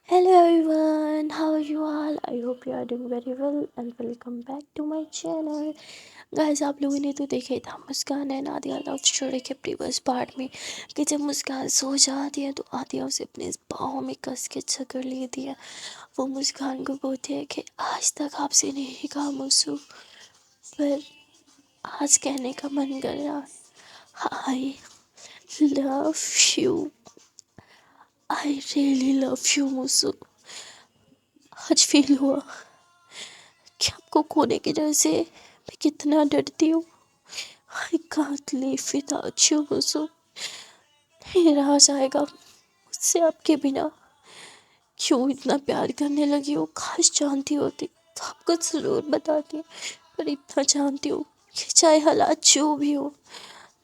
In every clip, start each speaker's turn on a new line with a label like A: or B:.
A: Hello everyone, how are you all? I hope you are doing very well and welcome back to my channel. Guys आप लोगों ने तो देखा ही था मुस्कान है नादिया लव स्टोरी के प्रीवियस पार्ट में कि जब मुस्कान सो जाती है तो आदिया उसे अपने बाहों में कस के जकड़ लेती है। वो मुस्कान को बोलती है कि आज तक आपसे नहीं कहा मुझसे, पर आज कहने का मन कर रहा है। I love you, I really love you मुझसे। आज फील हुआ कि आपको खोने की वजह से मैं कितना डरती हूँ। I can't live without you मुझसे। ये राज आएगा मुझसे आपके बिना। क्यों इतना प्यार करने लगी हो? काश जानती होती तो आपको ज़रूर बताती, पर इतना जानती हूँ कि चाहे हालात जो भी हो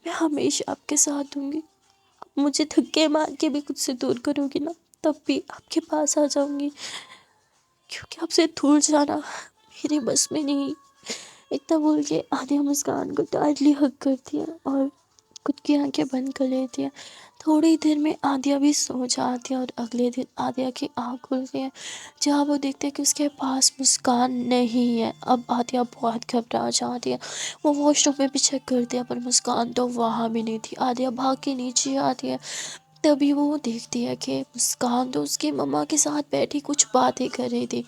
A: मैं हमेशा आपके साथ दूंगी। आप मुझे धक्के मार के भी खुद से दूर करोगी ना, तब भी आपके पास आ जाऊंगी, क्योंकि आपसे दूर जाना मेरे बस में नहीं। इतना बोल के आदिया मुस्कान को टाइटली हग करती है और खुद की आंखें बंद कर लेती है। थोड़ी देर में आदिया भी सो जाती है और अगले दिन आदिया की आँख खुलती है जहाँ वो देखते हैं कि उसके पास मुस्कान नहीं है। अब आदिया बहुत घबरा जाती है। वो वॉशरूम में भी चेक करती है पर मुस्कान तो वहाँ भी नहीं थी। आदिया भाग के नीचे आती है, तभी वो देखती है कि मुस्कान तो उसकी मम्मा के साथ बैठी कुछ बातें कर रही थी।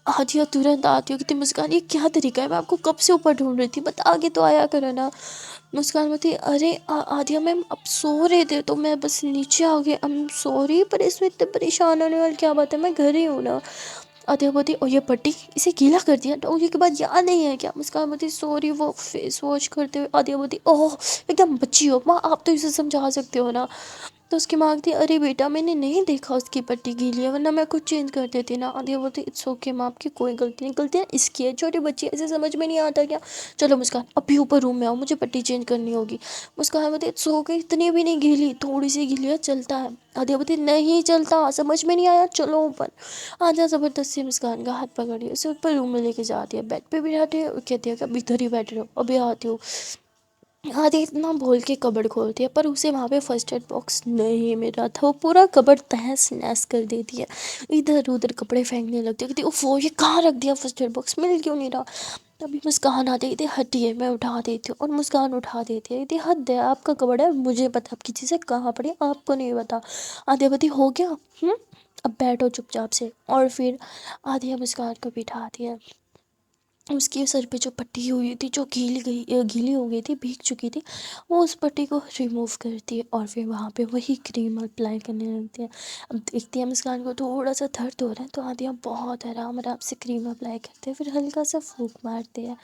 A: आदिया तुरंत आती हो कि मुस्कान ये क्या तरीका है, मैं आपको कब से ऊपर ढूंढ रही थी, बता के तो आया करो ना। मुस्कान बोलती अरे आदिया मैम अब सो रहे थे तो मैं बस नीचे आ गई, आई एम सॉरी, पर इसमें इतने परेशान होने वाली क्या बात है, मैं घर ही हूँ ना। आदिया बोलती ओ ये पट्टी इसे गीला कर दिया डॉगी के बाद याद नहीं है क्या? मुस्कान बोलती सॉरी वो फेस वॉश करते हुए। आदिया बोलती ओह एकदम बच्ची हो माँ, आप तो इसे समझा सकते हो ना। तो उसकी माँ कहती अरे बेटा मैंने नहीं देखा उसकी पट्टी गीली है, वरना मैं कुछ चेंज कर देती ना। आदिया बोलती इट्स ओके माँ, आपकी कोई गलती नहीं, गलतियाँ इसकी है, छोटी बच्ची है, ऐसे समझ में नहीं आता क्या? चलो मुस्कान अभी ऊपर रूम में आओ, मुझे पट्टी चेंज करनी होगी। मुस्कान बोलती इट्स ओके, इतनी भी नहीं गीली, थोड़ी सी गीली है, चलता है। आदिया बोलती नहीं चलता, समझ में नहीं आया, चलो ऊपर। आदिया ज़बरदस्ती मुस्कान का हाथ पकड़ी उसे ऊपर रूम में लेके जाती है, बेड पे बिठाती है और कहती है कि अभी इधर ही बैठ रहे हो, अभी आती हूँ। आदि इतना बोल के कबर्ड खोलती है पर उसे वहाँ पे फर्स्ट एड बॉक्स नहीं मिल रहा था। वो पूरा कबर्ड तहस नहस कर देती है, इधर उधर कपड़े फेंकने लगती है, कहती वो ये कहाँ रख दिया, फर्स्ट एड बॉक्स मिल क्यों नहीं रहा। तभी मुस्कान आती है, कहती हटिए मैं उठा देती हूँ, और मुस्कान उठा देती है, कहती हद है आपका कबर्ड है, मुझे पता आपकी चीज़ें कहाँ पड़ी, आपको नहीं पता। आद्यावती हो गया अब बैठो चुपचाप से। और फिर आदिया मुस्कान को बिठाती है, उसके सर पे जो पट्टी हुई थी जो गीली हो गई थी, भीग चुकी थी, वो उस पट्टी को रिमूव करती है और फिर वहाँ पे वही क्रीम अप्लाई करने लगती है। अब देखती है मुस्कान को थोड़ा सा दर्द हो रहा है तो आदिया बहुत आराम आराम से क्रीम अप्लाई करते हैं, फिर हल्का सा फूंक मारते हैं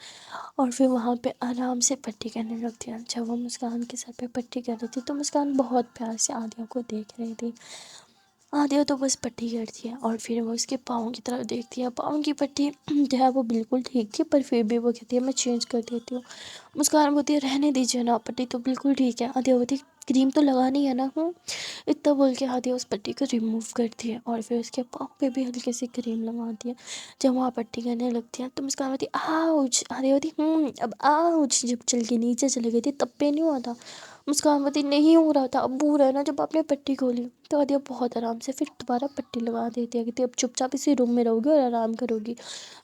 A: और फिर वहाँ पे आराम से पट्टी करने लगती है। जब वो मुस्कान के सर पे पट्टी कर रही थी तो मुस्कान बहुत प्यार से आदिया को देख रही थी। आदिया तो बस पट्टी करती है और फिर वो उसके पाँव की तरफ देखती है। पाँव की पट्टी जो है वो बिल्कुल ठीक थी, पर फिर भी वो कहती है मैं चेंज कर देती हूँ। मुस्कान बोलती है रहने दीजिए ना, पट्टी तो बिल्कुल ठीक है। आदिया बोलती क्रीम तो लगानी है ना। इतना बोल के आदिया उस पट्टी को रिमूव करती है और फिर उसके पाँव पे भी हल्की सी क्रीम लगाती है। जब वहाँ पट्टी करने लगती है तो मुस्कान बोलती आउच। आदिया बोलती अब आउच। जब चल के नीचे चली गई थी तब पे नहीं हुआ था। मुस्कान बोलती नहीं हो रहा था, अब हो रहा है ना जब आपने पट्टी खोली। तो आदिया बहुत आराम से फिर दोबारा पट्टी लगा देती है, कहती अब चुपचाप इसी रूम में रहोगी और आराम करोगी।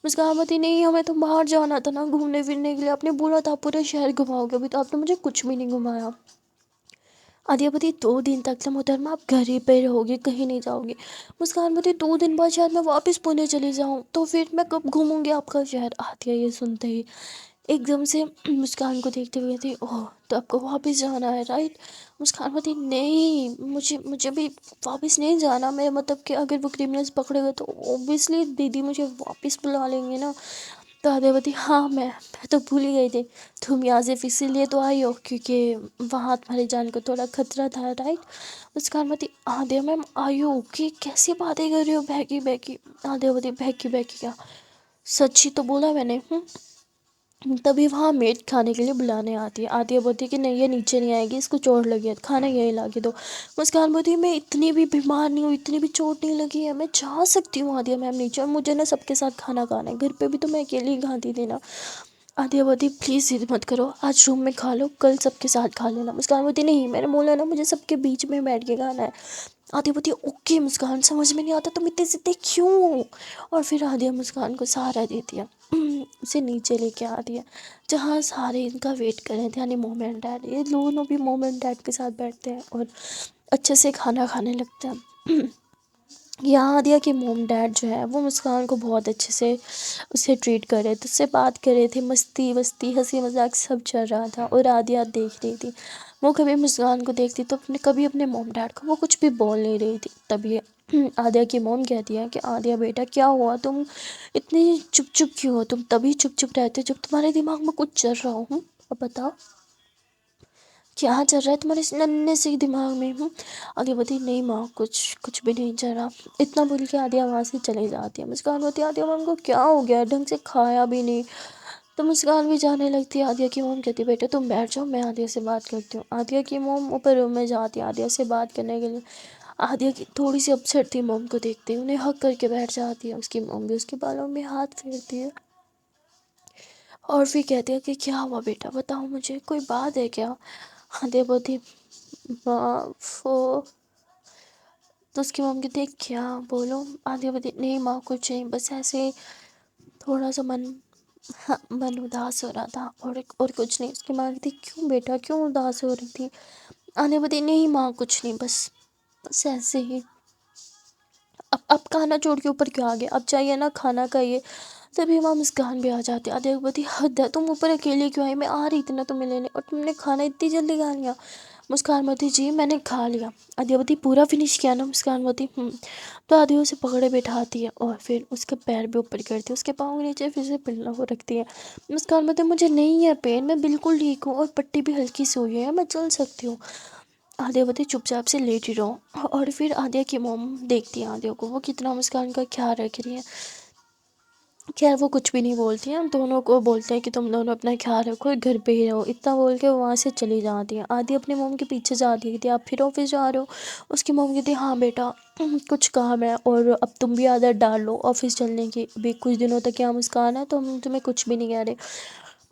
A: मुस्कान बोलती नहीं हमें तो बाहर जाना था ना घूमने फिरने के लिए, आपने बोला था पूरे शहर घुमाओगे, अभी तो आपने मुझे कुछ भी नहीं घुमाया। आदिया बोलती 2 दिन तक तो मोहतरमा आप घर ही पे रहोगे, कहीं नहीं जाओगे। मुस्कान बोलती 2 दिन बाद शायद मैं वापस पुणे चली जाऊँ, तो फिर मैं कब घूमूंगी आपका शहर। आदिया ये सुनते ही एकदम से मुस्कान को देखते हुए थी ओह तो आपको वापस जाना है राइट। मुस्कान बोलती नहीं मुझे मुझे भी वापस नहीं जाना, मैं मतलब कि अगर वो क्रिमिनल्स पकड़े गए तो ओबियसली दीदी मुझे वापस बुला लेंगे ना। तो आद्यावती हाँ मैं तो भूल ही गई थी, तुम यहाँ सिर्फ इसीलिए तो आई हो क्योंकि वहाँ तुम्हारी जान को थोड़ा खतरा था राइट। मुस्कान आद्या मैम आई हो कि कैसी बातें कर रही हो बहकी बहकी। आद्यावती बहकी बहकी क्या, सच्ची तो बोला मैंने। तभी वहाँ मेड खाने के लिए बुलाने आती है। आती है बोलती है कि नहीं ये नीचे नहीं आएगी, इसको चोट लगी है, खाना यहीं ला के दो। मुस्कान बोलती है मैं इतनी भी बीमार नहीं हूँ, इतनी भी चोट नहीं लगी है, मैं जा सकती हूँ आदिया मैम नीचे, और मुझे ना सबके साथ खाना खाना है, घर पे भी तो मैं अकेली ही खाती थी ना। आदिया बोलती प्लीज़ जिद मत करो, आज रूम में खा लो, कल सबके साथ खा लेना। मुस्कान बोलती नहीं मैंने बोला ना मुझे सबके बीच में बैठ के खाना है। आदिया बोलती है ओके मुस्कान, समझ में नहीं आता तुम इतने ज़िद्दी क्यों हो। और फिर आदिया मुस्कान को सहारा देती है, उसे नीचे लेके आती है जहाँ सारे इनका वेट कर रहे थे, यानी मोम एंड डैड। ये दोनों भी मोम एंड डैड के साथ बैठते हैं और अच्छे से खाना खाने लगते हैं। यहाँ आदिया के मोम डैड जो है वो मुस्कान को बहुत अच्छे से उसे ट्रीट कर रहे थे, उससे बात कर रहे थे, मस्ती वस्ती हंसी मजाक सब चल रहा था। और आदिया देख रही थी, वो कभी मुस्कान को देखती तो अपने कभी अपने मोम डैड को वो कुछ भी बोल नहीं रही थी। तभी आदिया की मोम कहती है कि आदिया बेटा क्या हुआ, तुम इतनी चुप चुप क्यों हो, तुम तभी चुप चुप रहते हो जब तुम्हारे दिमाग में कुछ चल रहा हो। अब बताओ क्या चल रहा है तुम्हारे इस नन्हे से दिमाग में। आदिया बोलती नहीं माँ, कुछ कुछ भी नहीं चल रहा। इतना बोल के आदिया वहाँ से चली जाती है। मुस्कान बोलती है आदिया मम को क्या हो गया, ढंग से खाया भी नहीं। तो मुस्कान भी जाने लगती है। आदिया की मोम कहती है बेटा तुम बैठ जाओ, मैं आदिया से बात करती हूँ। आदिया की मोम ऊपर रूम में जाती है आदिया से बात करने के लिए। आदिया की थोड़ी सी अपसेट थी मोम को देखते ही, उन्हें हक करके बैठ जाती है। उसकी मोम भी उसके बालों में हाथ फेरती है और फिर कहती है कि क्या हुआ बेटा, बताओ मुझे, कोई बात है क्या। आदिया बोलती माँ वो, तो उसकी मम्मी कहती है क्या, बोलो। आदिया बोलती नहीं माँ कुछ नहीं, बस ऐसे ही थोड़ा सा मन, हाँ, मन उदास हो रहा था और कुछ नहीं। उसकी माँ कहती क्यों बेटा, क्यों उदास हो रही थी। आदिया बोलती नहीं माँ कुछ नहीं, बस बस ऐसे ही। अब खाना छोड़ के ऊपर क्यों आ गए, अब चाहिए ना खाना खाइए। तभी वहाँ मुस्कान भी आ जाती है। आदिया बोलती हद है, तुम ऊपर अकेले क्यों आई, मैं आ रही थी ना तुम्हें लेने और तुमने खाना इतनी जल्दी खा लिया। मुस्कान बोलती जी मैंने खा लिया। आदिया बोलती पूरा फिनिश किया ना। मुस्कान बोलती तो आदिया उसे पकड़े बैठाती है और फिर उसके पैर भी ऊपर करती है, उसके पाँव के नीचे फिर से पिल्ला को रखती है। मुस्कान बोलती मुझे नहीं है पेन, मैं बिल्कुल ठीक हूँ और पट्टी भी हल्की सी हुई है, मैं चल सकती हूँ। आदिया बोलती चुपचाप से लेटी रहो। और फिर आदिया की मोम देखती है आदिया को, वो कितना मुस्कान का ख्याल रख रही है। खैर वो कुछ भी नहीं बोलती हैं, हम दोनों को बोलते हैं कि तुम दोनों अपना ख्याल रखो और घर पे ही रहो, इतना बोल के वो वहाँ से चली जाती है। आदि अपने मोम के पीछे जाती थी, आप फिर ऑफिस जा रहे हो। उसकी मोम कहती हाँ बेटा कुछ काम है और अब तुम भी आदत डाल लो ऑफिस चलने की, अभी कुछ दिनों तक यहाँ मुस्कान है तो हम तुम्हें कुछ भी नहीं कह रहे,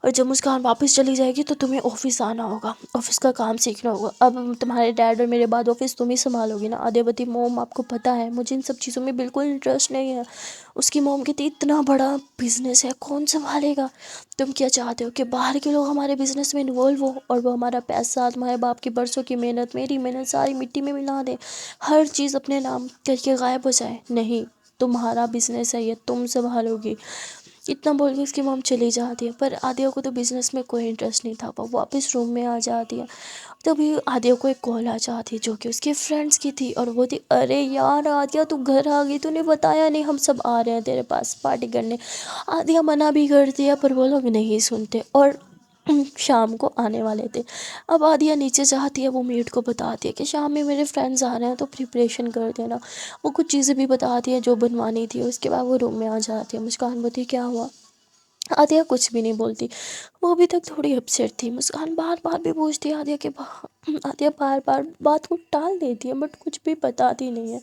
A: और जब मुस्कान वापस चली जाएगी तो तुम्हें ऑफिस आना होगा, ऑफिस का काम सीखना होगा। अब तुम्हारे डैड और मेरे बाद ऑफिस तुम ही संभालोगी ना। आदित्य मोम आपको पता है मुझे इन सब चीज़ों में बिल्कुल इंटरेस्ट नहीं है। उसकी मोम कहती इतना बड़ा बिजनेस है कौन संभालेगा, तुम क्या चाहते हो कि बाहर के लोग हमारे बिजनेस में इन्वॉल्व हो और वो हमारा पैसा, तुम्हारे बाप की बरसों की मेहनत, मेरी मेहनत सारी मिट्टी में मिला दें, हर चीज़ अपने नाम करके गायब हो जाए। नहीं, तुम्हारा बिजनेस है ये, तुम संभालोगी। इतना बोल के उसकी मॉम चली जाती है। पर आदिया को तो बिज़नेस में कोई इंटरेस्ट नहीं था, वो वापस रूम में आ जाती है। तभी आदिया को एक कॉल आ जाती है जो कि उसके फ्रेंड्स की थी और वो थी अरे यार आदिया तू घर आ गई, तूने बताया नहीं, हम सब आ रहे हैं तेरे पास पार्टी करने। आदिया मना भी करती है पर वो लोग नहीं सुनते और शाम को आने वाले थे। अब आदिया नीचे जाती है, वो मेड को बताती है कि शाम में मेरे फ्रेंड्स आ रहे हैं तो प्रिपरेशन कर देना। वो कुछ चीज़ें भी बताती है जो बनवानी थी, उसके बाद वो रूम में आ जाती है। मुस्कान बोलती है क्या हुआ। आदिया कुछ भी नहीं बोलती, वो अभी तक थोड़ी अपसेट थी। मुस्कान बार बार भी पूछती है आदिया के आदिया बार बार बात को टाल देती है बट कुछ भी बताती नहीं है।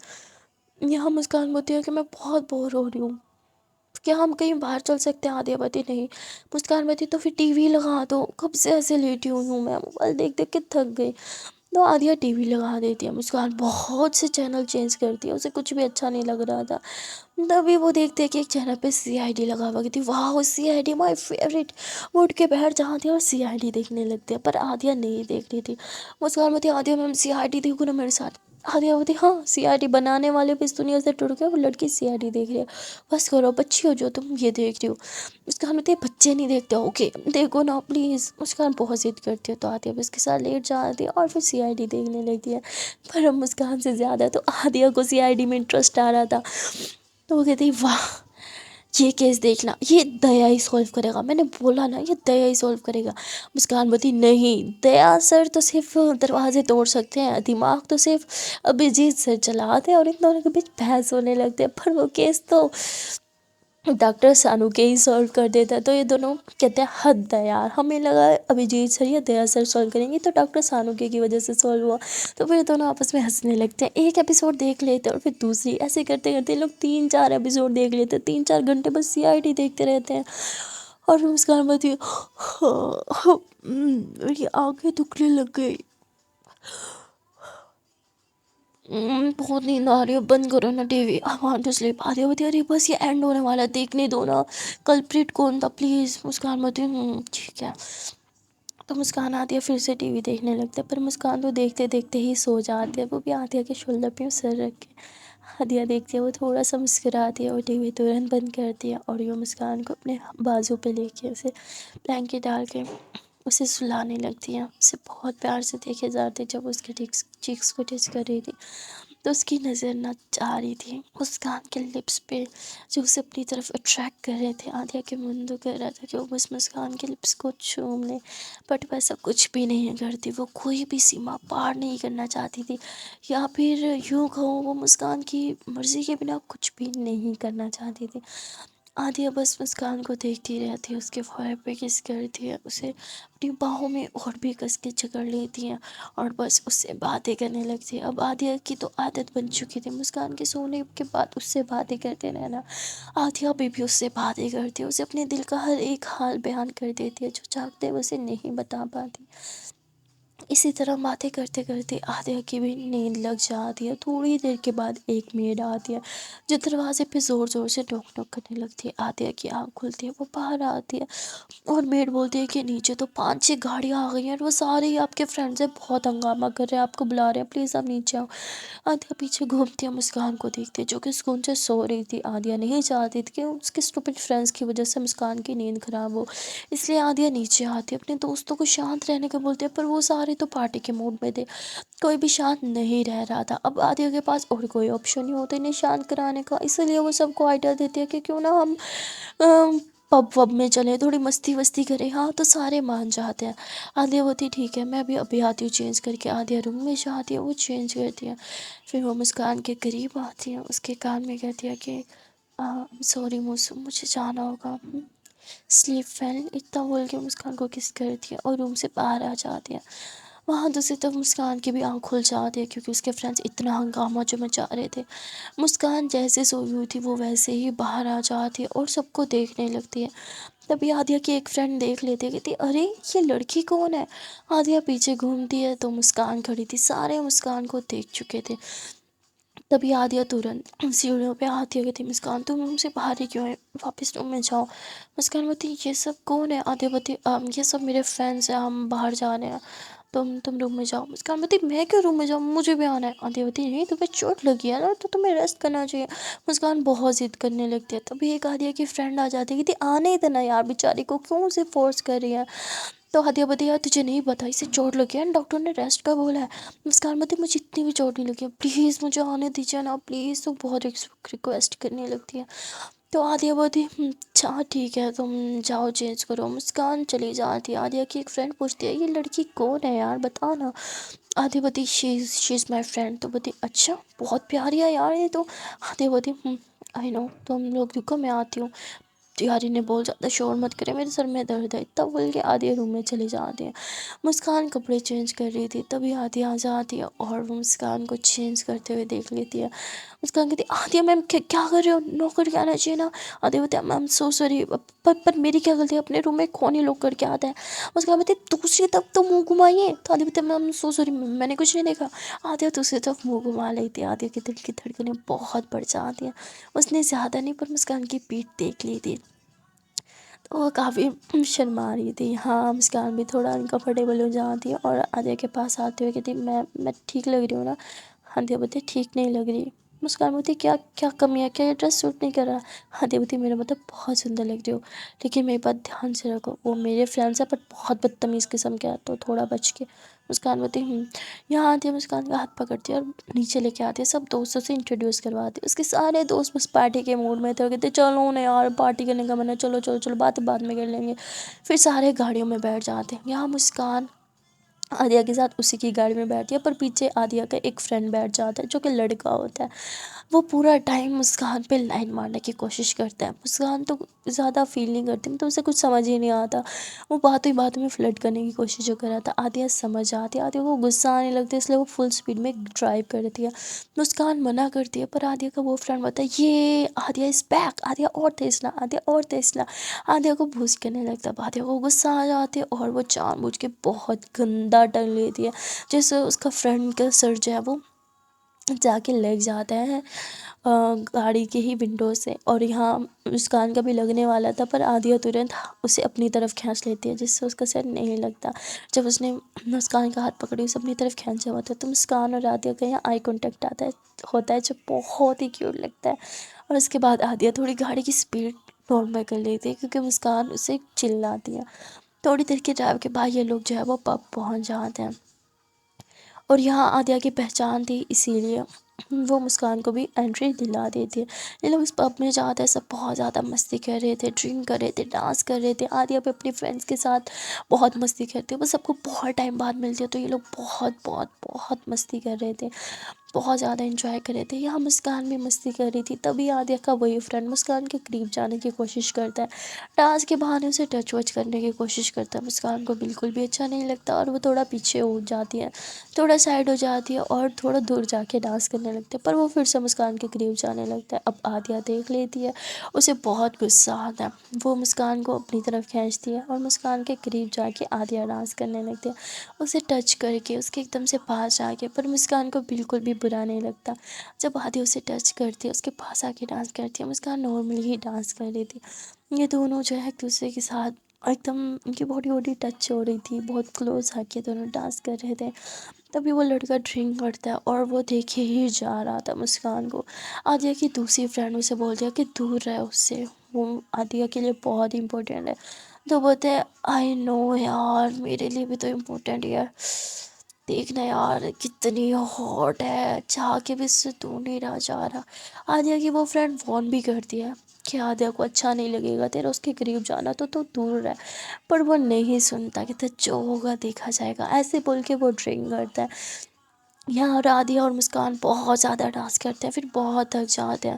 A: यहाँ मुस्कान बोलती है कि मैं बहुत बोर हो रही हूँ, क्या हम कहीं बाहर चल सकते हैं। आदिया बती नहीं। मुस्कान बती तो फिर टीवी लगा दो, कब से ऐसे लेटी हुई हूँ मैं, मोबाइल देख देख के थक गई। तो आदिया टीवी लगा देती है। मुस्कान बहुत से चैनल चेंज करती है, उसे कुछ भी अच्छा नहीं लग रहा था। तभी वो देखते हैं कि एक चैनल पे सीआईडी लगा हुआ थी, वाह सीआईडी माय फेवरेट। वो उठ के बैठ जाते हैं और सीआईडी देखने लगते हैं, पर आदिया नहीं देख रही थी। मुस्कान बोलती आदिया मैम सीआईडी देखो ना मेरे साथ। आदिया बोलती हाँ सीआईडी बनाने वाले भी इस दुनिया से टूट गए, वो लड़की सीआईडी देख रही है, बस करो बच्ची हो जो तुम ये देख रही हो। मुस्कान बोलती है बच्चे नहीं देखते, ओके देखो ना प्लीज़। मुस्कान बहुत जिद करती है तो आदिया भी उसके साथ लेट जाती है और फिर सीआईडी देखने लगती है। पर अब मुस्कान से ज़्यादा तो आदिया को सीआईडी में इंटरेस्ट आ रहा था। तो वो कहती वाह ये केस देखना, ये दया ही सॉल्व करेगा, मैंने बोला ना ये दया ही सॉल्व करेगा। मुस्कान बोलती नहीं, दया सर तो सिर्फ दरवाजे तोड़ सकते हैं, दिमाग तो सिर्फ अभिजीत सर चलाते हैं, और इन दोनों के बीच बहस होने लगते हैं। पर वो केस तो डॉक्टर सानू के ही सॉल्व कर देता है। तो ये दोनों कहते हैं हद है यार, हमें लगा अभिजीत सर या दया सर सॉल्व करेंगे, तो डॉक्टर सानू के की वजह से सॉल्व हुआ। तो फिर दोनों आपस में हंसने लगते हैं, एक एपिसोड देख लेते हैं और फिर दूसरी, ऐसे करते करते लोग 3-4 एपिसोड देख लेते हैं, 3-4 घंटे बस सीआईडी देखते रहते हैं। और फिर मुस्कान बोलती है मेरी आंखें दुखने लग गई। बहुत नींद आ रही है, बंद करो ना TV, I want to sleep. Adiya बोलती अरे बस ये एंड होने वाला है, देखने दो ना, कल्प्रिट कौन था प्लीज़। मुस्कान बोलती ठीक है। तो मुस्कान आती है, फिर से टीवी देखने लगता है, पर मुस्कान तो देखते देखते ही सो जाती है। वो भी आदिया के शोल्डर पे सर रख के। आदिया देखती है, वो थोड़ा सा मुस्कुराती है और टीवी तुरंत बंद करती है, और यो मुस्कान को अपने बाजू पे लेके उसे ब्लैंकेट डाल के उसे सुलाने लगती है। उसे बहुत प्यार से देखे जाते जब उसके चीक्स को टच कर रही थी, तो उसकी नज़र ना जा रही थी मुस्कान के लिप्स पे, जो उसे अपनी तरफ अट्रैक्ट कर रहे थे। आदिया के मन तो कर रहा था कि वो बस मुस्कान के लिप्स को चूम ले, बट वैसा कुछ भी नहीं करती। वो कोई भी सीमा पार नहीं करना चाहती थी, या फिर यूँ कहो वो मुस्कान की मर्ज़ी के बिना कुछ भी नहीं करना चाहती थी। आदिया बस मुस्कान को देखती रहती है, उसके फोrehead पे किस करती है, उसे अपनी बाहों में और भी कस के जकड़ लेती हैं, और बस उससे बातें करने लगती है। अब आदिया की तो आदत बन चुकी थी मुस्कान के सोने के बाद उससे बातें करते रहना। आदिया भी उससे बातें करती है, उसे अपने दिल का हर एक हाल बयान कर देती है, जो चाहते हुए उसे नहीं बता पाती। इसी तरह बातें करते करते आदिया की भी नींद लग जाती है। थोड़ी देर के बाद एक मेड आती है, जो दरवाजे पे ज़ोर ज़ोर से नॉक नॉक करने लगती है। आदिया की आँख खुलती है, वो बाहर आती है, और मेड बोलती है कि नीचे तो 5-6 गाड़ियाँ आ गई हैं, और वो सारे ही आपके फ्रेंड्स हैं, बहुत हंगामा कर रहे हैं, आपको बुला रहे हैं, प्लीज़ आप नीचे आओ। आदिया पीछे घूमती है, मुस्कान को देखती है, जो कि सुकून से सो रही थी। आदिया नहीं चाहती थी कि उसके स्टूपिड फ्रेंड्स की वजह से मुस्कान की नींद खराब हो, इसलिए आदिया नीचे आती है, अपने दोस्तों को शांत रहने को बोलती है, पर वो सारे तो पार्टी के मूड में थे, कोई भी शांत नहीं रह रहा था। अब आदिया के पास और कोई ऑप्शन नहीं होता इन्हें शांत कराने का, इसलिए वो सबको आइडिया देती है कि क्यों ना हम पब वब में चले, थोड़ी मस्ती वस्ती करें। हाँ, तो सारे मान जाते हैं। आदिया बोलती ठीक है, मैं भी अभी आती हूँ चेंज करके। आदिया रूम में जाती है, वो चेंज करती है, फिर वो मुस्कान के करीब आती है, उसके कान में कहती है कि सॉरी मौसम, मुझे जाना होगा, स्लीप वेल, इतना बोल के मुस्कान को किस करती है और रूम से बाहर आ जाती है। वहाँ दूसरी तरफ मुस्कान की भी आँख खुल जाती है, क्योंकि उसके फ्रेंड्स इतना हंगामा जो मचा रहे थे। मुस्कान जैसे सोई हुई थी वो वैसे ही बाहर आ जाती है और सबको देखने लगती है। तभी आदिया की एक फ्रेंड देख लेती है, कहती अरे ये लड़की कौन है। आदिया पीछे घूमती है तो मुस्कान खड़ी थी, सारे मुस्कान को देख चुके थे। तभी आदिया तुरंत सीढ़ियों पे आती है, कहती मुस्कान तुम रूम से बाहर ही क्यों है, वापस रूम में जाओ। मुस्कान बोलती ये सब कौन है। आदिया बोलती ये सब मेरे फ्रेंड्स हैं, हम बाहर जा रहे हैं, तुम रूम में जाओ। मुस्कान बोलती मैं क्यों रूम में जाऊँ, मुझे भी आना है। आदिया बोलती नहीं, तुम्हें चोट लगी है ना, तो तुम्हें रेस्ट करना चाहिए। मुस्कान बहुत जिद करने लगती है। तभी एक आदिया की फ्रेंड आ जाती है, कहती आने देना यार, बेचारी को क्यों उसे फोर्स कर रही है। तो आदिया बोलती यार तुझे नहीं पता इसे चोट लगी है, डॉक्टर ने रेस्ट का बोला है। मुस्कान बोलती मुझे इतनी भी चोट नहीं लगी है, प्लीज़ मुझे आने दीजिए ना प्लीज़। तो बहुत रिक्वेस्ट करने लगती है। तो आदिया बोलती अच्छा ठीक है, तुम जाओ चेंज करो। मुस्कान चली जाती है। आदिया की एक फ्रेंड पूछती है ये लड़की कौन है यार, बता ना। आदिया बोलती शी इज़ माई फ्रेंड। तो बोलती अच्छा बहुत प्यारी है यार ये तो। आदिया बोलती आई नो, तुम लोग रुको मैं आती हूँ। यारी ने बोल ज़्यादा शोर मत करे, मेरे सर में दर्द है, इतना बोल के आदिया रूम में चले जाते हैं। मुस्कान कपड़े चेंज कर रही थी, तभी आदिया आ जाती है और वो मुस्कान को चेंज करते हुए देख लेती है। मुस्कान कहती आदिया मैम क्या कर रहे हो, लॉक करके आना चाहिए ना। आदिया बोलती मैम सो सॉरी, पर मेरी क्या गलती है, अपने रूम में कौन ही लॉक करके आता है। मुस्कान बोलती दूसरी तरफ तो मुँह घुमाइए। तो आदिया बोलती मैम सो सॉरी, मैंने कुछ नहीं देखा। आदिया दूसरी तरफ मुँह घुमा लेती है। आदिया के दिल की धड़कनें बहुत बढ़ जाती हैं। उसने ज़्यादा नहीं पर मुस्कान की पीठ देख ली थी, तो वो काफ़ी शर्मा रही थी। हाँ, मुस्कान भी थोड़ा अनकम्फर्टेबल हो जाती है और आदिया के पास आते हुए कहती मैं ठीक लग रही हूँ ना। आदिया बोलती ठीक नहीं लग रही। मुस्कान बोलती क्या क्या कमी है, क्या ये ड्रेस सूट नहीं कर रहा। आदिया बोलती मेरा मतलब बहुत सुंदर लग रही हो, लेकिन मेरी बात ध्यान से रखो, वो मेरे फ्रेंड्स हैं पर बहुत बदतमीज़ किस्म के हैं, तो थोड़ा बच के। मुस्कान बोलती यहाँ आती है, मुस्कान का हाथ पकड़ती है और नीचे लेके आती है, सब दोस्तों से इंट्रोड्यूस करवाती है। उसके सारे दोस्त बस पार्टी के मूड में थे, वो कहते चलो ना यार पार्टी करने का मन है, चलो चलो चलो बात बाद में कर लेंगे। फिर सारे गाड़ियों में बैठ जाते हैं। यहाँ मुस्कान आदिया के साथ उसी की गाड़ी में बैठती है, पर पीछे आदिया का एक फ्रेंड बैठ जाता है जो कि लड़का होता है। वो पूरा टाइम मुस्कान पे लाइन मारने की कोशिश करता है। मुस्कान तो ज़्यादा फील नहीं करती, मतलब उसे कुछ समझ ही नहीं आता। वो बातों ही बातों में फ्लर्ट करने की कोशिश जो कर रहा था, आदिया समझ आती है। आदिया को गुस्सा आने लगता है, इसलिए वो फुल स्पीड में ड्राइव करती है। मुस्कान मना करती है, पर आदिया का वो फ्रेंड बोलता है ये आदिया इज़ बैक, आदिया और तेज ना, आदिया और तेज ना। आदिया को बूस्ट करने लगता है। आदिया को गुस्सा आ जाती है और वो जानबूझ के बहुत गंदा टर्न लेती है, जैसे उसका फ्रेंड का सर जो है वो جا کے لگ جاتے ہیں گاڑی کے ہی ونڈو سے، اور یہاں مسکان کا بھی لگنے والا تھا، پر عالیہ ترنت اسے اپنی طرف کھینچ لیتی ہے، جس سے اس کا سر نہیں لگتا۔ جب اس نے مسکان کا ہاتھ پکڑی، اسے اپنی طرف کھینچا ہوا تھا، تو مسکان اور عالیہ کا یہاں آئی کانٹیکٹ ہوتا ہے جو بہت ہی کیوٹ لگتا ہے۔ اور اس کے بعد عالیہ تھوڑی گاڑی کی سپیڈ نارمل کر لیتی ہے، کیونکہ مسکان اسے چلاتی ہے۔ تھوڑی دیر کے ڈرائیو کے بعد یہ لوگ جو ہے وہ پب پہنچ جاتے ہیں، اور یہاں عالیہ کی پہچان تھی، اسی لیے وہ مسکان کو بھی انٹری دلا دیتی ہے۔ یہ لوگ اس پب میں جاتے ہیں، سب بہت زیادہ مستی کر رہے تھے، ڈرنک کر رہے تھے، ڈانس کر رہے تھے۔ عالیہ بھی اپنی فرینڈس کے ساتھ بہت مستی کرتے ہیں، وہ سب کو بہت ٹائم بعد ملتی ہے، تو یہ لوگ بہت بہت بہت مستی کر رہے تھے، بہت زیادہ انجوائے کر رہے تھے۔ یہاں مسکان بھی مستی کر رہی تھی، تبھی عالیہ کا وہی فرینڈ مسکان کے قریب جانے کی کوشش کرتا ہے، ڈانس کے بہانے اسے ٹچ وچ کرنے کی کوشش کرتا ہے۔ مسکان کو بالکل بھی اچھا نہیں لگتا، اور وہ تھوڑا پیچھے ہو جاتی ہے، تھوڑا سائڈ ہو جاتی ہے، اور تھوڑا دور جا کے ڈانس کرنے لگتے ہیں، پر وہ پھر سے مسکان کے قریب جانے لگتا ہے۔ اب عالیہ دیکھ لیتی ہے، اسے بہت غصہ آتا ہے، وہ مسکان کو اپنی طرف کھینچتی ہے، اور مسکان کے قریب جا کے عالیہ ڈانس کرنے لگتی ہے، اسے ٹچ کر کے، اس کے ایک دم سے پاس جا کے، پر مسکان کو بالکل بھی برا نہیں لگتا۔ جب عالیہ اسے ٹچ کرتی ہے، اس کے پاس آ کے ڈانس کرتی ہے، مسکان نارملی ہی ڈانس کر رہی تھی۔ یہ دونوں جو ہے ایک دوسرے کے ساتھ ایک دم ان کی باڈی واڈی ٹچ ہو رہی تھی، بہت کلوز آ کے دونوں ڈانس کر رہے تھے۔ تبھی وہ لڑکا ڈرنک کرتا ہے، اور وہ دیکھے ہی جا رہا تھا مسکان کو۔ عالیہ کی دوسری فرینڈ اسے بول دیا کہ دور رہے اس سے، وہ عالیہ کے لیے بہت امپورٹینٹ ہے۔ تو بولتے ہیں آئی نو یار، میرے لیے بھی تو امپورٹینٹ ہے، دیکھنا یار کتنی ہاٹ ہے، چاہ کے بھی اس سے دور نہیں رہا جا رہا۔ عالیہ کی وہ فرینڈ وارن بھی کرتی ہے کہ عالیہ کو اچھا نہیں لگے گا تیرا اس کے قریب جانا، تو دور رہ، پر وہ نہیں سنتا کہ جو ہوگا دیکھا جائے گا، ایسے بول کے وہ ڈرنک کرتا ہے۔ یہاں عالیہ اور مسکان بہت زیادہ ڈانس کرتے ہیں، پھر بہت تھک جاتے ہیں۔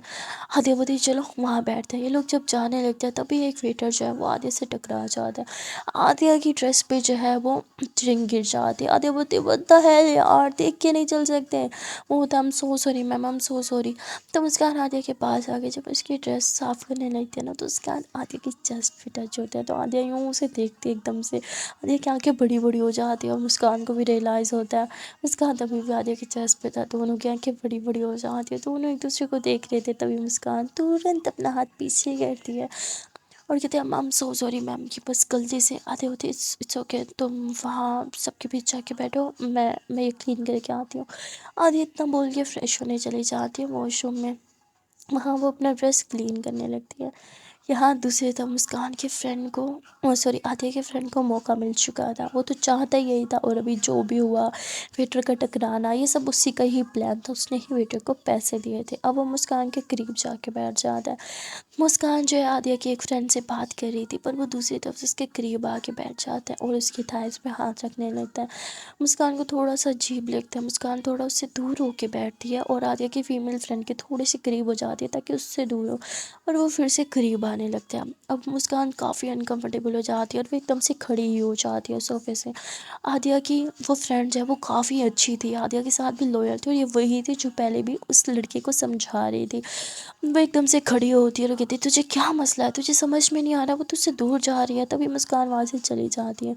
A: عالیہ بولتی ہے چلو وہاں بیٹھتے ہیں۔ یہ لوگ جب جانے لگتے ہیں، تبھی ایک ویٹر جو ہے وہ عالیہ سے ٹکرا جاتا ہے، عالیہ کی ڈریس پہ جو ہے وہ ڈرنک گر جاتی ہے۔ عالیہ بولتی ہے what the hell یار، دیکھ کے نہیں چل سکتے؟ وہ ہوتا ہے I'm so sorry ma'am, I'm so sorry۔ تو مسکان عالیہ کے پاس آ کے جب اس کی ڈریس صاف کرنے لگتی ہے نا، تو مسکان عالیہ کی چیسٹ پہ ٹچ ہوتا ہے، تو عالیہ یوں اسے دیکھتی ہے ایک دم سے، عالیہ کی آنکھیں بڑی بڑی ہو جاتی ہیں، اور مسکان کو بھی ریئلائز ہوتا ہے، مسکان تبھی بھی عالیہ کی چیسٹ پہ تھا، دونوں کی آنکھیں بڑی بڑی ہو جاتی ہیں، دونوں ایک دوسرے کو دیکھ رہے تھے، تبھی مسکان تورنت اپنا ہاتھ پیچھے کرتی ہے، اور کہتے ہیں I'm so sorry میم، کی بس غلطی سے آتے ہوتے اٹس اوکے، تم وہاں سب کے بیچ جا کے بیٹھو، میں یہ کلین کر کے آتی ہوں۔ آدھی اتنا بول کے فریش ہونے چلی جاتی ہے واش روم میں، وہاں وہ اپنا ڈریس کلین کرنے لگتی ہے۔ یہاں دوسری طرف مسکان کے فرینڈ کو عالیہ کے فرینڈ کو موقع مل چکا تھا، وہ تو چاہتا ہی یہی تھا، اور ابھی جو بھی ہوا ویٹر کا ٹکرانا یہ سب اسی کا ہی پلان تھا، اس نے ہی ویٹر کو پیسے دیے تھے۔ اب وہ مسکان کے قریب جا کے بیٹھ جاتا ہے۔ مسکان جو ہے عالیہ کی ایک فرینڈ سے بات کر رہی تھی، پر وہ دوسری طرف سے اس کے قریب آ کے بیٹھ جاتا ہے، اور اس کی تھائز پہ ہاتھ رکھنے لگتا ہے۔ مسکان کو تھوڑا سا عجیب لگتا ہے، مسکان تھوڑا اس سے دور ہو کے بیٹھتی ہے، اور عالیہ کی فیمیل فرینڈ کے تھوڑے سے قریب ہو جاتی ہے تاکہ اس سے دور ہو، اور وہ پھر سے قریب آنے لگتا ہے۔ اب مسکان کافی انکمفرٹیبل ہو جاتی ہے، اور وہ ایک دم سے کھڑی ہی ہو جاتی ہے صوفے سے۔ عالیہ کی وہ فرینڈ جو ہے وہ کافی اچھی تھی، عالیہ کے ساتھ بھی لویل تھی، اور یہ وہی تھی جو پہلے بھی اس لڑکے کو سمجھا رہی تھی۔ وہ ایک دم سے کھڑی ہوتی ہے اور کہتی ہے تجھے کیا مسئلہ ہے، تجھے سمجھ میں نہیں آ رہا، وہ تجھ سے دور جا رہی ہے۔ تبھی مسکان وہاں سے چلی جاتی ہے،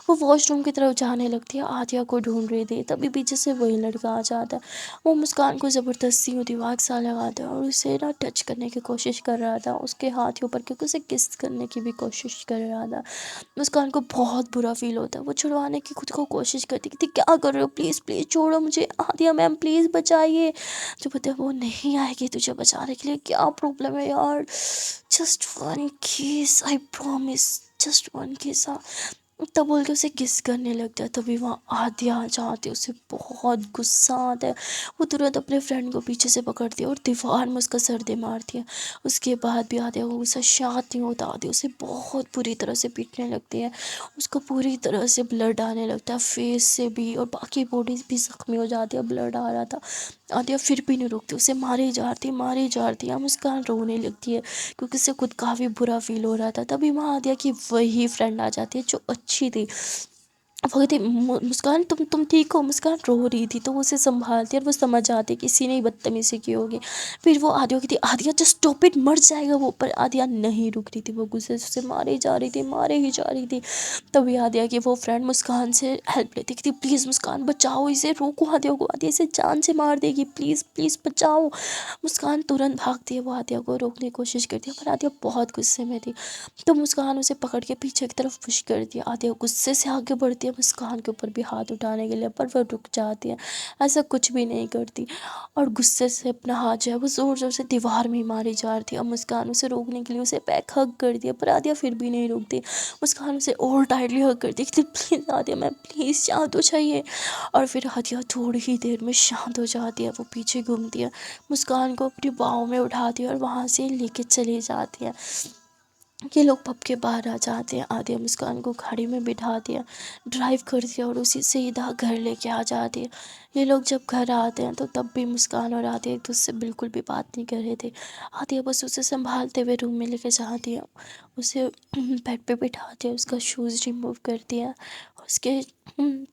A: وہ واش روم کی طرف جانے لگتی ہے، عالیہ کو ڈھونڈ رہی تھی، تبھی پیچھے سے وہی لڑکا آ جاتا ہے۔ وہ مسکان کو زبردستی دماغ سا لگاتا ہے، اور اسے نا ٹچ کرنے کی کوشش کر رہا تھا، اس کے ہاتھ کے اوپر، کیونکہ اسے کس کرنے کی بھی کوشش کر رہا تھا۔ مسکان کو بہت برا فیل ہوتا ہے، وہ چھڑوانے کی خود کو کوشش کرتی کہ کیا کر رہے ہو، پلیز پلیز چھوڑو مجھے، عالیہ میم پلیز بچائیے۔ جو بولتے ہیں وہ نہیں آئے گی تجھے بچانے کے لیے، کیا پرابلم ہے یار، just one case I promise, just one case. تب بول کے اسے کس کرنے لگتا ہے، تبھی وہاں عالیہ آ جاتی ہے، اسے بہت غصہ آتا ہے، وہ ترنت اپنے فرینڈ کو پیچھے سے پکڑتی ہے اور دیوار میں اس کا سر دے مارتی ہے۔ اس کے بعد بھی عالیہ کو غصہ شانت نہیں ہوتا، عالیہ اسے بہت بری طرح سے پیٹنے لگتی ہے، اس کو پوری طرح سے بلڈ آنے لگتا ہے، فیس سے بھی، اور باقی باڈی بھی زخمی ہو جاتی ہے، بلڈ آ رہا تھا۔ عالیہ پھر بھی نہیں رکتی، اسے ماری جاتی ہے، مسکان رونے لگتی ہے کیونکہ اسے خود کافی برا فیل ہو رہا تھا۔ تبھی وہاں عالیہ کی وہی فرینڈ آ جاتی ہے جو اچھی تھی، वो कहती मुस्कान तुम ठीक हो? मुस्कान रो रही थी, तो वो उसे संभालती और वो समझ जाती कि इसी ने ही बदतमीजी की होगी। फिर वो आदिया कहती आदिया जस्ट स्टॉप इट, मर जाएगा वो, पर आदिया नहीं रुक रही थी, वो गुस्से से उसे मारे जा रही थी, मारे ही जा रही थी। तभी आदिया की वो फ्रेंड मुस्कान से हेल्प लेती, कहती प्लीज़ मुस्कान बचाओ इसे, रोको आदिया को, आदिया इसे जान से मार देगी, प्लीज़ प्लीज़ बचाओ। मुस्कान तुरंत भागती है, वो आदिया को रोकने की कोशिश करती है, पर आदिया बहुत गुस्से में थी। तो मुस्कान उसे पकड़ के पीछे की तरफ पुश कर दिया। आदिया गुस्से से आगे बढ़ती है मुस्कान के ऊपर भी हाथ उठाने के लिए, पर वो रुक जाती है, ऐसा कुछ भी नहीं करती, और गुस्से से अपना हाथ जो है वो ज़ोर ज़ोर से दीवार में ही मारी जा रही थी। और मुस्कान उसे रोकने के लिए उसे बैक हग कर दिया, पर आदिया फिर भी नहीं रुकती। मुस्कान उसे और टाइटली हग कर दी कि प्लीज़ आदिया, मैं प्लीज़ शांत हो जाइए। और फिर आदिया थोड़ी ही देर में शांत हो जाती है, वो पीछे घूमती है, मुस्कान को अपनी बाहों में उठाती है और वहाँ से लेके चली जाती है। ये लोग पब के बाहर आ जाते हैं, आदिया मुस्कान को गाड़ी में बिठा दिया, ड्राइव करती है और उसी सीधा घर लेके आ जाती है। ये लोग जब घर आते हैं तो तब भी मुस्कान और आदिया एक दूसरे से बिल्कुल भी बात नहीं कर रहे थे। आदिया बस उसे संभालते हुए रूम में लेके जाती है, उसे बेड पे बिठाती है, उसका शूज़ रिमूव करती है, उसके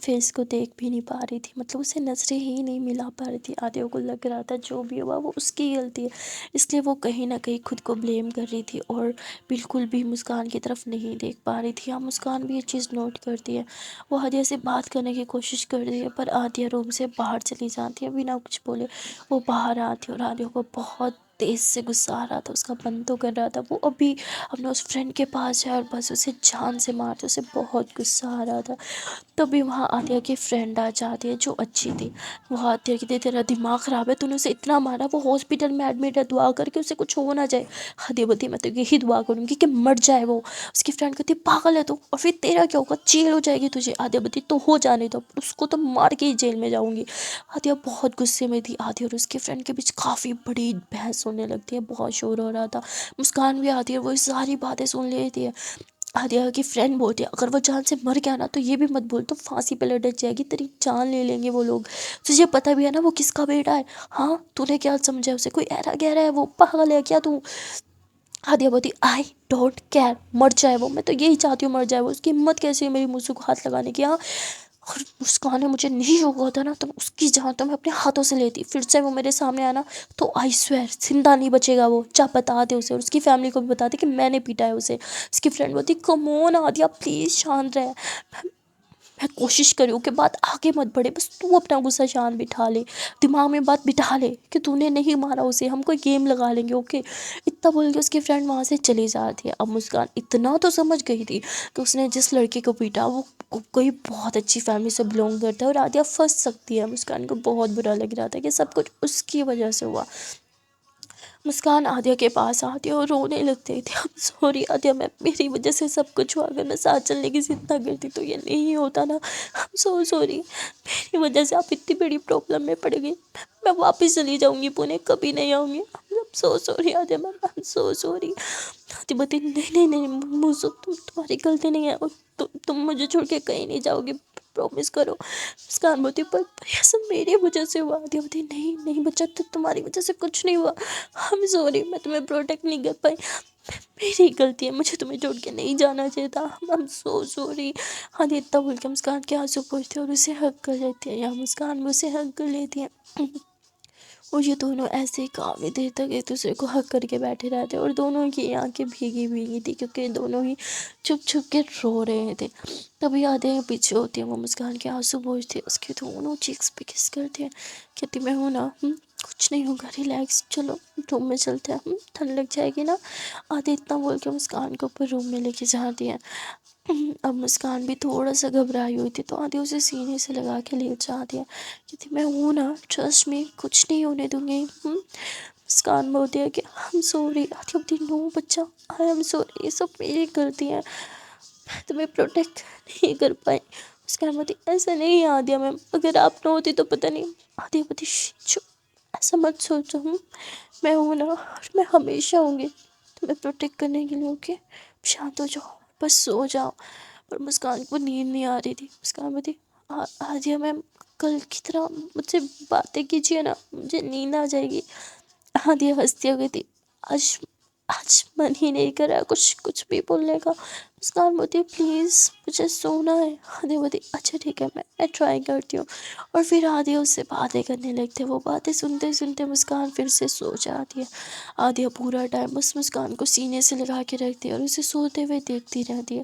A: फेस को देख भी नहीं पा रही थी, मतलब उसे नजरें ही नहीं मिला पा रही थी। आदिया को लग रहा था जो भी हुआ वो उसकी गलती है, इसलिए वो कहीं ना कहीं खुद को ब्लेम कर रही थी और बिल्कुल भी मुस्कान की तरफ नहीं देख पा रही थी। हाँ, मुस्कान भी ये चीज़ नोट करती है, वो आदिया से बात करने की कोशिश कर रही है, पर आदिया रूम से बाहर चली जाती है बिना कुछ बोले। वो बाहर आती है और आदिया को बहुत तेज़ से गुस्सा आ रहा था, उसका मन तो कर रहा था वो अभी अपने उस फ्रेंड के पास जाए और बस उसे जान से मारते, उसे बहुत गुस्सा आ रहा था। तभी वहाँ आदिया की फ्रेंड आ जाती है जो अच्छी थी। वो आती है कि तेरा दिमाग ख़राब है, तूने उसे इतना मारा, वो हॉस्पिटल में एडमिट है, दुआ करके उसे कुछ हो ना जाए। आदिया बोलती मैं तो यही दुआ करूँगी कि मर जाए वो। उसकी फ्रेंड कहती पागल है तू, और फिर तेरा क्या होगा, जेल हो जाएगी तुझे। आदिया बोलती तो हो जाने दो, उसको तो मार के ही जेल में जाऊँगी। आदिया बहुत गुस्से में थी। आदिया और उसके फ्रेंड के बीच काफ़ी बड़ी बहस होने लगती है, बहुत शोर हो रहा था। मुस्कान भी आती है, वो सारी बातें सुन लेती है। आदिया की फ्रेंड बोलती है अगर वो जान से मर गया ना तो ये भी मत बोल, तो फांसी पे लटक जाएगी, तेरी जान ले लेंगे वो लोग। तुझे पता भी है ना वो किसका बेटा है? हाँ, तूने क्या समझा उसे, कोई ऐरा गहरा है वो, पागल है क्या तू? आदिया बोलती आई डोंट केयर, मर जाए वो, मैं तो यही चाहती हूँ मर जाए वो, उसकी हिम्मत कैसी है मेरी मुझसे को हाथ लगाने की। हाँ, और मुस्कान ने मुझे नहीं रोका होता ना तो उसकी जान तो मैं अपने हाथों से लेती, फिर से वो मेरे सामने आना तो आई स्वेयर जिंदा नहीं बचेगा वो। जा बता दे उसे और उसकी फैमिली को भी बता दे कि मैंने पीटा है उसे। उसकी फ्रेंड बोलती कम ऑन आदिया प्लीज़ शांत रहे, मैं कोशिश करी हूँ कि बात आगे मत बढ़े, बस तू अपना गुस्सा शांत बिठा ले, दिमाग में बात बिठा ले कि तूने नहीं मारा उसे, हम कोई गेम लगा लेंगे, ओके। इतना बोल के उसकी फ्रेंड वहाँ से चली जाती है। अब मुस्कान इतना तो समझ गई थी कि उसने जिस लड़के को पीटा वो कोई बहुत अच्छी फैमिली से बिलोंग करता है और आदिया फंस सकती है। मुस्कान को बहुत बुरा लग रहा था कि सब कुछ उसकी वजह से हुआ। मुस्कान आद्या के पास आती है और रोने लगती थी, I'm सॉरी आद्या, मैं मेरी वजह से सब कुछ हुआ, अगर मैं साथ चलने की जिद ना करती तो ये नहीं होता ना, I'm सो सॉरी, मेरी वजह से आप इतनी बड़ी प्रॉब्लम में पड़ गई, मैं वापस चली जाऊंगी पुणे, कभी नहीं आऊंगी, I'm so sorry Aadya ma'am, I'm so sorry. Aadya बोलती नहीं नहीं नहीं मुझे, तुम्हारी गलती नहीं है और तुम मुझे छोड़ के कहीं नहीं जाओगे, प्रॉमिस करो। मुस्कान बोलती पर यह सब मेरी वजह से हुआ। आद्या बोलती नहीं नहीं बच्चा, तो तुम्हारी वजह से कुछ नहीं हुआ, I'm सॉरी, मैं तुम्हें प्रोटेक्ट नहीं कर पाई, मेरी गलती है, मुझे तुम्हें छोड़ के नहीं जाना चाहिए था, I'm सो सॉरी। हाँ, इतना बोल के मुस्कान के आंसू पोंछती है और उसे हग कर लेती है, या मुस्कान भी उसे हग कर लेती है। और ये दोनों ऐसे ही काफ़ी देर तक एक दूसरे को हक करके बैठे रहते और दोनों की आंखें भीगी भीगी थी क्योंकि दोनों ही छुप छुप के रो रहे थे। तभी आधे पीछे होती है वो मुस्कान के आंसू पोंछती है, उसके दोनों चीक्स पे किस करती है, कहती मैं हूँ ना, कुछ नहीं होगा, रिलैक्स, चलो रूम में चलते हैं, ठंड लग जाएगी ना। आधे इतना बोल के मुस्कान को ऊपर रूम में लेके जाती है। अब मुस्कान भी थोड़ा सा घबराई हुई थी तो आधी उसे सीने से लगा के ले जाती है, कहती मैं हूँ ना, ट्रस्ट में, कुछ नहीं होने दूंगी। मुस्कान बोलती है कि आई एम सॉरी। आधी बोलती नो बच्चा, आई एम सॉरी, ये सब मेरी गलती है, मैं तुम्हें प्रोटेक्ट नहीं कर पाई। मुस्कान बोलती ऐसा नहीं है आद्या मैम, अगर आप ना होती तो पता नहीं। आद्या बोलती चुप, ऐसा मत सोचो, मैं हूँ ना और मैं हमेशा होंगी तुम्हें प्रोटेक्ट करने के लिए, ओके। शांत हो जाओ, बस सो जाओ। पर मुस्कान को नींद नहीं आ रही थी। मुस्कान बोलती आजिया मैम, कल की तरह मुझसे बातें कीजिए ना, मुझे नींद आ जाएगी। आदिया हंसती हो गई थी, आज آج من ہی نہیں کر رہا کچھ کچھ بھی بولنے کا۔ مسکان بولتی ہے پلیز مجھے سونا ہے۔ آدیا بولتی اچھا ٹھیک ہے میں ٹرائی کرتی ہوں، اور پھر آدیا اس سے باتیں کرنے لگتے، وہ باتیں سنتے سنتے مسکان پھر سے سو جاتی ہے۔ آدیا پورا ٹائم بس مسکان کو سینے سے لگا کے رکھتی ہے اور اسے سوتے ہوئے دیکھتی رہتی ہے۔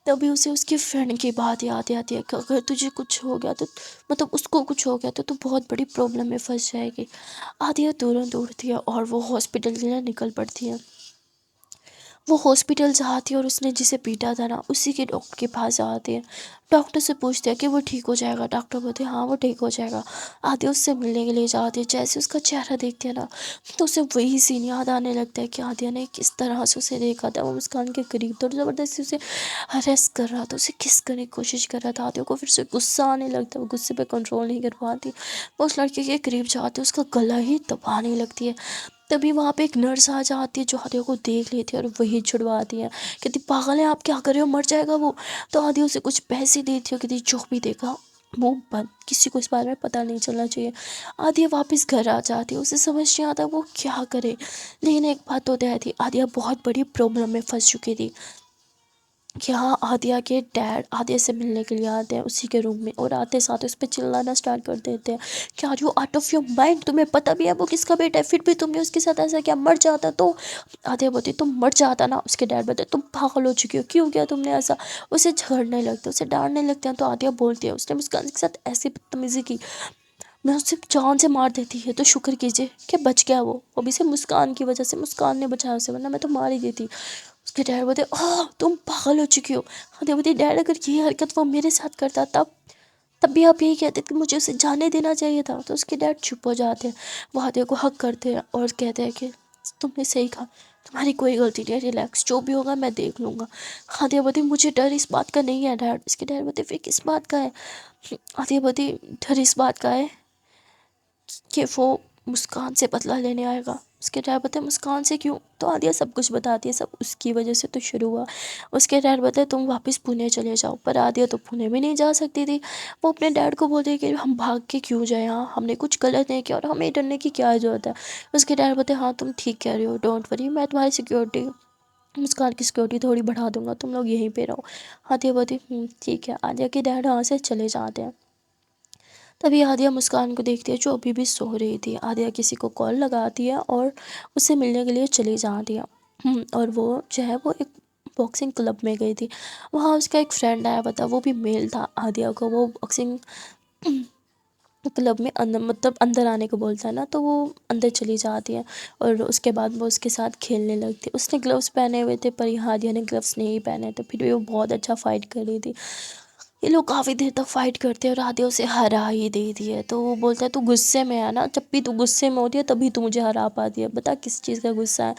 A: تبھی اسے اس کی فرینڈ کی بات یاد آتی ہے کہ اگر تجھے کچھ ہو گیا تو مطلب اس کو کچھ ہو گیا تو بہت بڑی پرابلم میں پھنس جائے گی۔ آدیا ترنت اٹھتی ہے اور وہ ہاسپٹل کے لیے نکل پڑتی ہے۔ وہ ہاسپٹل جاتی ہے اور اس نے جسے پیٹا تھا نا اسی کے ڈاکٹر کے پاس جاتی ہے۔ ڈاکٹر سے پوچھتے ہیں کہ وہ ٹھیک ہو جائے گا؟ ڈاکٹر بولتے ہیں ہاں وہ ٹھیک ہو جائے گا۔ آدیا اس سے ملنے کے لیے جاتی ہے، جیسے اس کا چہرہ دیکھتی ہے نا تو اسے وہی سین یاد آنے لگتا ہے کہ آدیا نے کس طرح سے اسے دیکھا تھا، وہ مسکان کے قریب تھا اور زبردستی اسے ہریس کر رہا تھا، اسے کس کرنے کی کوشش کر رہا تھا۔ آدیا کو پھر سے غصہ آنے لگتا ہے، وہ غصے پہ کنٹرول نہیں کر پاتی، وہ اس لڑکے کے قریب جاتی ہے، اس کا گلا ہی دبانے لگتی ہے۔ تبھی وہاں پہ ایک نرس آ جاتی ہے جو آدیا کو دیکھ لیتی ہے اور وہی چھڑواتی ہے، کہتی پاگل ہیں آپ، کیا کر رہے ہو، مر جائے گا وہ۔ تو آدیا اسے کچھ پیسے دیتی ہے، کہتی جو بھی دیکھا وہ بند، کسی کو اس بارے میں پتہ نہیں چلنا چاہیے۔ آدیا واپس گھر آ جاتی ہے، اسے سمجھ نہیں آتا وہ کیا کرے، لیکن ایک بات تو طے تھی، آدیا بہت بڑی پرابلم میں پھنس چکی تھی کہ ہاں آدیا کے ڈیڈ آدیا سے ملنے کے لیے آتے ہیں اسی کے روم میں، اور آتے ساتھ اس پہ چلانا اسٹارٹ کر دیتے ہیں کہ are you out of your mind, تمہیں پتہ بھی ہے وہ کس کا بیٹا ہے، پھر بھی تم نے اس کے ساتھ ایسا کیا، مر جاتا تو۔ آدیا بولتی تم مر جاتا نا، اس کے ڈیڈ بولتے تم پاگل ہو چکی ہو، کیوں کیا تم نے ایسا، اسے جھگڑنے لگتے، اسے ڈانٹنے لگتے ہیں۔ تو آدیا بولتی ہے اس نے مسکان کے ساتھ ایسی بدتمیزی کی، میں اسے جان سے مار دیتی ہے تو شکر کیجیے کہ بچ گیا وہ بھی سے مسکان کی وجہ سے، مسکان نے بچایا اسے ورنہ میں تو مار ہی دیتی۔ اس کے ڈیڈ بولتے تم پاگل ہو چکی ہو۔ آدیا بولتی ڈیڈ اگر یہ حرکت وہ میرے ساتھ کرتا تب بھی آپ یہی کہتے کہ مجھے اسے جانے دینا چاہیے تھا۔ تو اس کے ڈیڈ چپ ہو جاتے ہیں، وہ آدیا کو حق کرتے ہیں اور کہتے ہیں کہ تم نے صحیح کہا، تمہاری کوئی غلطی نہیں ہے، ریلیکس، جو بھی ہوگا میں دیکھ لوں گا۔ آدیا بولتی مجھے ڈر اس بات کا نہیں ہے ڈیڈ۔ اس کے ڈیڈ بولتے پھر کس بات کا ہے؟ آدیا بولتی ڈر اس بات کا ہے کہ وہ مسکان سے بدلہ لینے آئے گا۔ اس کے ڈیڈ بولتے مسکان سے کیوں؟ تو آدیا سب کچھ بتاتی ہے، سب اس کی وجہ سے تو شروع ہوا۔ اس کے ڈیڈ بولتے تم واپس پونے چلے جاؤ، پر آدیا تو پونے بھی نہیں جا سکتی تھی۔ وہ اپنے ڈیڈ کو بولتے کہ ہم بھاگ کے کیوں جائیں، ہاں ہم نے کچھ غلط نہیں کیا اور ہمیں ڈرنے کی کیا ضرورت ہے۔ اس کے ڈیڈ بولتے ہاں تم ٹھیک کہہ رہے ہو، ڈونٹ وری، میں تمہاری سیکیورٹی، مسکان کی سیکیورٹی تھوڑی بڑھا دوں گا، تم لوگ یہیں پہ رہو۔ آدیا بولتی ٹھیک ہے۔ آدیا کے ڈیڈ وہاں سے چلے جاتے ہیں۔ تبھی آدیا مسکان کو دیکھتی ہے جو ابھی بھی سو رہی تھی۔ آدیا کسی کو کال لگاتی ہے اور اس سے ملنے کے لیے چلی جاتی ہے، اور وہ جو ہے وہ ایک باکسنگ کلب میں گئی تھی، وہاں اس کا ایک فرینڈ آیا تھا، وہ بھی میل تھا۔ آدیا کو وہ باکسنگ کلب میں اندر مطلب اندر آنے کو بولتا ہے نا، تو وہ اندر چلی جاتی ہے اور اس کے بعد وہ اس کے ساتھ کھیلنے لگتی ہے۔ اس نے گلوز پہنے ہوئے تھے پر یہاں آدیا نے گلوز نہیں پہنے تھے، پھر بھی وہ بہت اچھا فائٹ کر رہی تھی۔ یہ لوگ کافی دیر تک فائٹ کرتے ہیں اور آدیا اسے ہرا ہی دیتی ہے، تو وہ بولتا ہے تو غصے میں ہے نا، جب بھی تو غصے میں ہوتی ہے تبھی تو مجھے ہرا پاتی ہے، بتا کس چیز کا غصہ ہے؟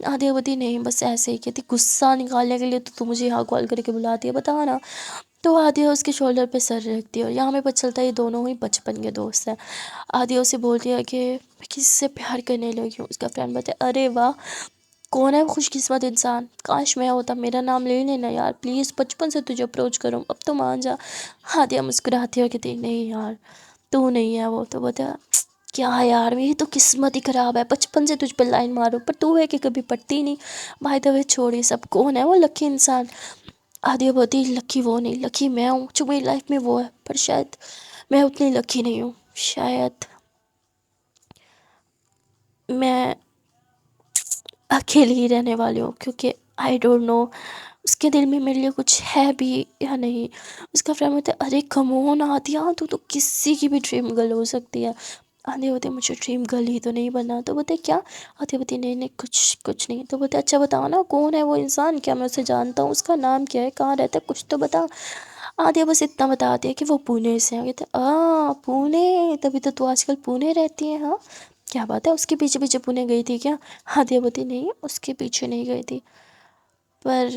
A: آدیا بولتی نہیں بس ایسے ہی، کہتی غصہ نکالنے کے لیے تو مجھے یہاں کال کر کے بلاتی ہے، بتا نا۔ تو آدیا اس کے شولڈر پہ سر رکھتی ہے اور یہاں ہمیں پتہ چلتا ہے یہ دونوں ہی بچپن کے دوست ہیں۔ آدیا اسے بولتی ہے کہ میں کسی سے پیار کرنے لگی ہوں۔ اس کا فرینڈ بولتا ہے ارے واہ، کون ہے وہ خوش قسمت انسان، کاش میں ہوتا، میرا نام لے لینا یار پلیز، بچپن سے تجھے اپروچ کروں، اب تو مان جا۔ آدیا مسکراتی ہے کہتی نہیں یار تو نہیں ہے وہ، تو بتا کیا یار میری تو قسمت ہی خراب ہے، بچپن سے تجھ پہ لائن مارو پر تو ہے کہ کبھی پڑتی نہیں۔ بائی دا وے چھوڑی سب، کون ہے وہ لکی انسان؟ آدیا بولتی لکی وہ نہیں، لکی میں ہوں جو میری لائف میں وہ ہے، پر شاید میں اتنی لکی نہیں ہوں، شاید میں اکیلی ہی رہنے والی ہوں، کیونکہ آئی ڈونٹ نو اس کے دل میں میرے لیے کچھ ہے بھی یا نہیں۔ اس کا فرینڈ ہوتا ہے ارے کم آن آدیا، تو کسی کی بھی ڈریم گرل ہو سکتی ہے۔ آدیا ہوتے مجھے ڈریم گرل ہی تو نہیں بننا، تو بولتے کیا؟ آدیا بولتی نہیں نہیں کچھ نہیں، تو بولتے اچھا بتاؤ نا کون ہے وہ انسان، کیا میں اسے جانتا ہوں، اس کا نام کیا ہے، کہاں رہتا ہے، کچھ تو بتا۔ آدیا بس اتنا بتاتی ہے کہ وہ پونے سے ہیں۔ کہتے پونے، تبھی تو آج کل پونے رہتی ہے، ہاں کیا بات ہے، اس کے پیچھے پیچھے پونے گئی تھی کیا؟ آدیا بولتی نہیں اس کے پیچھے نہیں گئی تھی، پر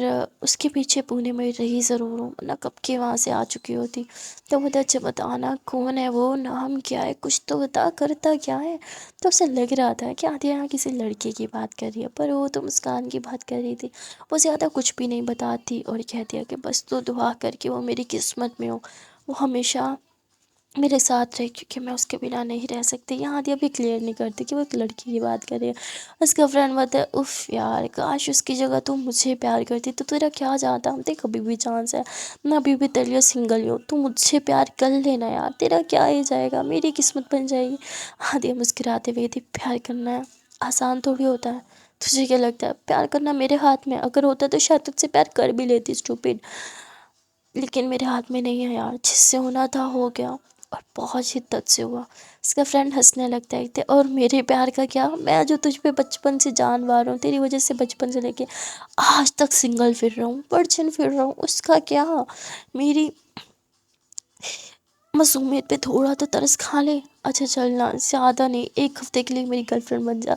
A: اس کے پیچھے پونے میں رہی ضرور ہوں، ورنہ کب کی وہاں سے آ چکی ہوتی۔ تو بتا اچھا بتانا کون ہے وہ، نام کیا ہے، کچھ تو بتا، کرتا کیا ہے؟ تو اسے لگ رہا تھا کہ آدیا یہاں کسی لڑکے کی بات کر رہی ہے، پر وہ تو مسکان کی بات کر رہی تھی۔ وہ زیادہ کچھ بھی نہیں بتاتی اور کہتی ہے کہ بس تو دعا کر کے وہ میری قسمت میں ہو، وہ ہمیشہ میرے ساتھ رہے کیونکہ میں اس کے بنا نہیں رہ سکتی۔ یہاں عادیہ بھی کلیئر نہیں کرتی کہ وہ ایک لڑکی کی بات کر رہی ہے۔ اس کا فرینڈ بتا ہے اف یار کاش اس کی جگہ تو مجھے پیار کرتی تو تیرا کیا جاتا، ہم دیکھ ابھی بھی چانس ہے، میں ابھی بھی تیرے لیے سنگل ہی ہوں، تو مجھ سے پیار کر لینا یار، تیرا کیا ہی جائے گا، میری قسمت بن جائے گی۔ عادیہ مسکراتے ہوئے تھی پیار کرنا ہے آسان تھوڑی ہوتا ہے، تجھے کیا لگتا ہے پیار کرنا میرے ہاتھ میں، اگر ہوتا تو شاید تجھ سے پیار کر بھی لیتی اسٹوپڈ، لیکن میرے ہاتھ میں نہیں ہے یار، جس سے ہونا تھا ہو گیا اور بہت شدت سے ہوا۔ اس کا فرینڈ ہنسنے لگتا ہے کہ اور میرے پیار کا کیا، میں جو تجھ پہ بچپن سے جان مار رہا ہوں، تیری وجہ سے بچپن سے لے کے آج تک سنگل پھر رہا ہوں، ورجن پھر رہا ہوں، اس کا کیا، میری معصومیت پہ تھوڑا تو ترس کھا لے، اچھا چلنا زیادہ نہیں، ایک ہفتے کے لیے میری گرل فرینڈ بن جا۔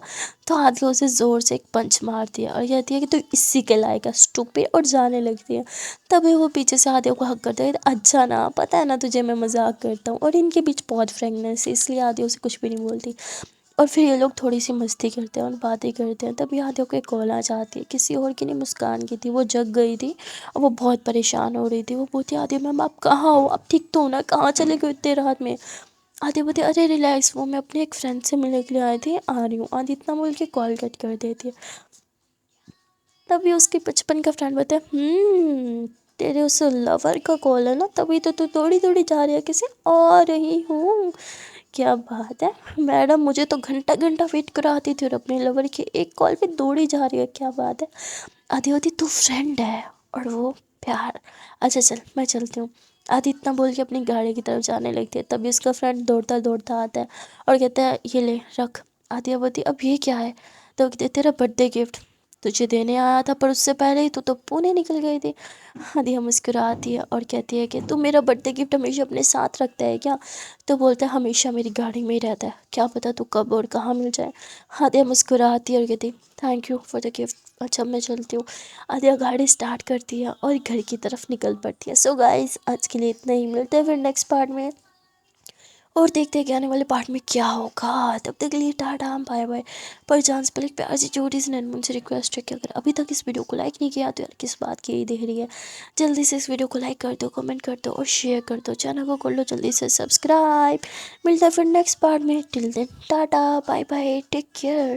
A: تو عادیہ اسے زور سے ایک پنچ مار دیا اور کہتی ہے کہ تو اسی کے لائق ہے اسٹوپڈ، اور جانے لگتی ہے۔ تبھی وہ پیچھے سے عادیہ کو حق کرتا ہے، اچھا نا پتہ ہے نا تجھے میں مذاق کرتا ہوں، اور ان کے بیچ بہت فرینکنس ہے اس لیے عادیہ اسے کچھ بھی نہیں بولتی، اور پھر یہ لوگ تھوڑی سی مستی کرتے ہیں اور باتیں کرتے ہیں۔ تبھی عادیہ کو ایک کال آ جاتی ہے، کسی اور کی نہیں مسکان کی تھی، وہ جگ گئی تھی اور وہ بہت پریشان ہو رہی تھی۔ وہ بولتی عادیہ میم آپ کہاں ہو، آپ ٹھیک تو ہو نا، کہاں چلے گئے اتنے رات میں؟ عادیہ بولتی ارے ریلیکس، وہ میں اپنے ایک فرینڈ سے ملنے کے لیے آئی تھی، آ رہی ہوں۔ عادیہ اتنا بول کے کال کٹ کر دیتی ہے۔ تبھی اس کے بچپن کا فرینڈ بتا ہے تیرے اس لور کا کال ہے نا، تبھی تو توڑی توڑی جا رہی ہے، کسی آ رہی ہوں، کیا بات ہے میڈم، مجھے تو گھنٹہ گھنٹہ ویٹ کراتی تھی اور اپنے لور کی ایک کال پہ دوڑی جا رہی ہے، کیا بات ہے۔ آدھی ہوتی تو فرینڈ ہے اور وہ پیار، اچھا چل میں چلتی ہوں۔ آدھی اتنا بول کے اپنی گاڑی کی طرف جانے لگتی ہے، تبھی اس کا فرینڈ دوڑتا دوڑتا آتا ہے اور کہتا ہے یہ لے رکھ۔ آدھی بولتی اب یہ کیا ہے، تو کہتے تیرا برتھ ڈے گفٹ، تجھے دینے آیا تھا پر اس سے پہلے ہی تو پونے نکل گئی تھی۔ عادیہ مسکراتی ہے اور کہتی ہے کہ تم میرا برتھ ڈے گفٹ ہمیشہ اپنے ساتھ رکھتا ہے کیا؟ تو بولتا ہے ہمیشہ میری گاڑی میں ہی رہتا ہے، کیا پتہ تو کب اور کہاں مل جائے۔ عادیہ مسکراتی ہے اور کہتی thank you for the gift, اچھا میں چلتی ہوں۔ عادیہ گاڑی اسٹارٹ کرتی ہے اور گھر کی طرف نکل پڑتی ہے۔ سو گائز آج کے لیے اتنا ہی، ملتے ہیں پھر نیکسٹ پارٹ میں، اور دیکھتے ہیں کہ آنے والے پارٹ میں کیا ہوگا۔ تب تک کے لیے ٹاٹا بائے بائے۔ پر چانس پہلے پیار سے چھوٹی سی ننمن سے ریکویسٹ ہے کہ اگر ابھی تک اس ویڈیو کو لائک نہیں کیا تو یار کس بات کی یہ دیکھ رہی ہے، جلدی سے اس ویڈیو کو لائک کر دو، کمنٹ کر دو اور شیئر کر دو، چینل کو کر لو جلدی سے سبسکرائب۔ ملتا ہے پھر نیکسٹ پارٹ میں، till then tata bye bye, take care.